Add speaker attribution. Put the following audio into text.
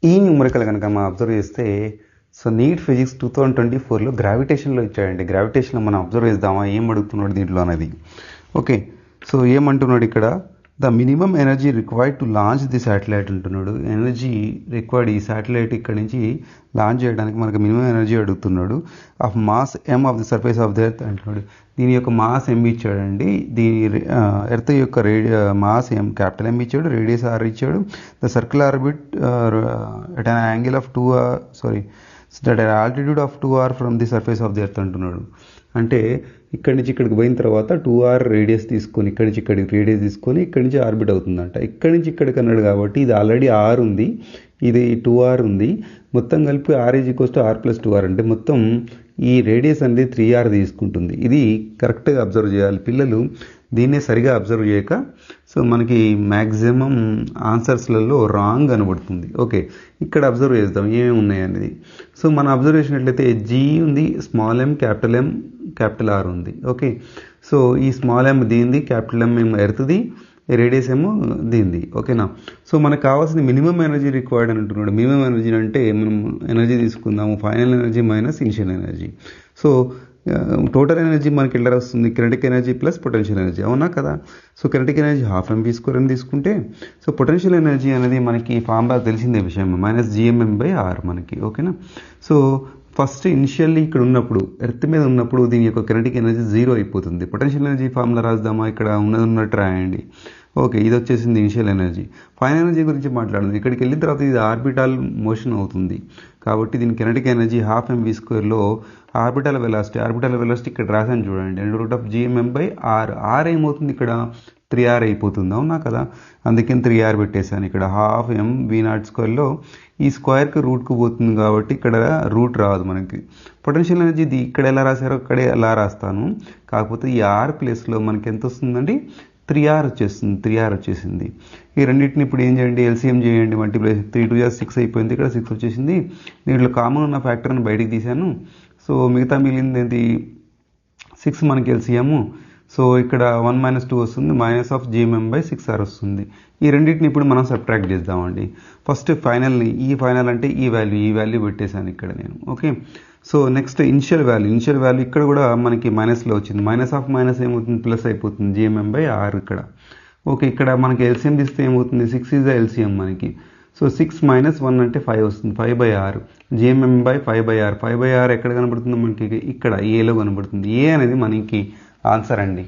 Speaker 1: ఈ న్యూమరికల్ కనుక మనం అబ్జర్వ్ చేస్తే సో నీట్ ఫిజిక్స్ 2024లో గ్రావిటేషన్లో ఇచ్చాడండి. గ్రావిటేషన్లో మనం అబ్జర్వ్ చేద్దామా ఏం అడుగుతున్నాడు దీంట్లో అనేది. ఓకే, సో ఏమంటున్నాడు ఇక్కడ, the minimum energy required to launch the satellite అంటున్నాడు. ఎనర్జీ రిక్వైర్డ్ ఈ శాటిలైట్ ఇక్కడ నుంచి లాంచ్ చేయడానికి మనకు మినిమం ఎనర్జీ అడుగుతున్నాడు. Of mass M of the surface of the earth అంటున్నాడు. దీని యొక్క మాస్ ఎమ్ ఇచ్చాడండి. దీని ఎర్త్ యొక్క మాస్ ఎమ్ క్యాపిటల్ ఎమ్ ఇచ్చాడు, రేడియస్ ఆర్ ఇచ్చాడు. The circle orbit at an angle of 2 that altitude of 2r from the surface of the earth అంటున్నాడు. అంటే ఇక్కడి నుంచి ఇక్కడికి పోయిన తర్వాత 2r రేడియస్ తీసుకొని ఇక్కడి నుంచి ఇక్కడికి రేడియస్ తీసుకొని ఇక్కడి నుంచి ఆర్బిట్ అవుతుందంట. ఇక్కడి నుంచి ఇక్కడికి అన్నాడు కాబట్టి ఇది ఆల్రెడీ r ఉంది, ఇది 2r ఉంది. మొత్తం కలిపి r = r+2r అంటే మొత్తం ఈ రేడియస్ అనేది 3r తీసుకుంటుంది. ఇది కరెక్ట్గా అబ్జర్వ్ చేయాలి పిల్లలు. దీన్నే సరిగా అబ్జర్వ్ చేయక సో మనకి మ్యాక్సిమం ఆన్సర్స్లలో రాంగ్ కనబడుతుంది. ఓకే, ఇక్కడ అబ్జర్వ్ చేద్దాం ఏమేమి ఉన్నాయి అనేది. సో మనం అబ్జర్వ్ చేసినట్లయితే G ఉంది, స్మాల్ m, క్యాపిటల్ R ఉంది. ఓకే, సో ఈ స్మాల్ m దీనిది, క్యాపిటల్ M ఏమో ఎర్త్ది, రేడియస్ ఏమో దీనిది. ఓకేనా, సో మనకు కావాల్సిన మినిమం ఎనర్జీ రిక్వైర్డ్ అని అంటున్నాడు. మినిమం ఎనర్జీ అంటే మనం ఎనర్జీ తీసుకుందాము, final energy minus initial energy. So total energy మనకి ఎలా వస్తుంది, kinetic energy plus potential energy, అవునా కదా. సో కినెటిక్ ఎనర్జీ ½ అని తీసుకుంటే సో పొటెన్షియల్ ఎనర్జీ అనేది మనకి ఫార్ములా తెలిసిందే విషయం, -gmm/r మనకి. ఓకేనా, సో ఫస్ట్ ఇనిషియల్లీ ఇక్కడ ఉన్నప్పుడు ఎర్త్ మీద ఉన్నప్పుడు దీని యొక్క కినెటిక్ ఎనర్జీ 0 అయిపోతుంది. పొటెన్షియల్ ఎనర్జీ ఫార్ములా రాద్దామా, ఇక్కడ ఉన్నట్టు రాయండి. ఓకే, ఇది వచ్చేసింది ఇనిషియల్ ఎనర్జీ. ఫైనల్ ఎనర్జీ గురించి మాట్లాడుతుంది. ఇక్కడికి వెళ్ళిన తర్వాత ఇది ఆర్బిటాల్ మోషన్ అవుతుంది కాబట్టి దీని కినెటిక్ ఎనర్జీ ½ ఆర్బిటాల్ వెలాసిటీ ఇక్కడ రాసాను చూడండి, √gmm/r. r ఏమవుతుంది ఇక్కడ 3r అయిపోతుంది, అవునా కదా. అందుకని 3r పెట్టేశాను ఇక్కడ. ½ ఈ స్క్వేర్కి రూట్కు పోతుంది కాబట్టి ఇక్కడ రూట్ రాదు మనకి. పొటెన్షియల్ ఎనర్జీ ఇక్కడ ఎలా రాశారో అక్కడే ఎలా రాస్తాను, కాకపోతే ఈ r ప్లేస్లో మనకి ఎంత వస్తుందండి, 3r వచ్చేసింది. ఈ రెండింటిని ఇప్పుడు ఏం చేయండి, ఎల్సిఎం చేయండి, మల్టిప్లై 3 2 6 అయిపోయింది. ఇక్కడ 6 వచ్చేసింది. దీంట్లో కామన్ ఉన్న ఫ్యాక్టర్ని బయటికి తీశాను. సో మిగతా మిగిలింది ఏంటి, 6 మనకి ఎల్సిఎం. సో ఇక్కడ 1 - 2 వస్తుంది, -gmm/6r వస్తుంది. ఈ రెండింటిని ఇప్పుడు మనం సబ్ట్రాక్ట్ చేద్దామండి. ఫస్ట్ ఫైనల్ని, ఈ ఫైనల్ అంటే ఈ వాల్యూ పెట్టేశాను ఇక్కడ నేను. Okay, so next initial value ఇక్కడ కూడా మనకి మైనస్లో వచ్చింది. --- ఏమవుతుంది, ప్లస్ అయిపోతుంది, gmm/r ఇక్కడ. ఓకే, ఇక్కడ మనకి ఎల్సిఎం తీస్తే ఏమవుతుంది, 6 ఈజ్ ఎల్సిఎం మనకి. సో 6 - 1 అంటే 5 వస్తుంది, 5/r, gmm/5/r. 5/r ఎక్కడ కనబడుతుంది మనకి, ఇక్కడ ఏలో కనబడుతుంది. ఏ అనేది మనకి ఆన్సర్ అండి.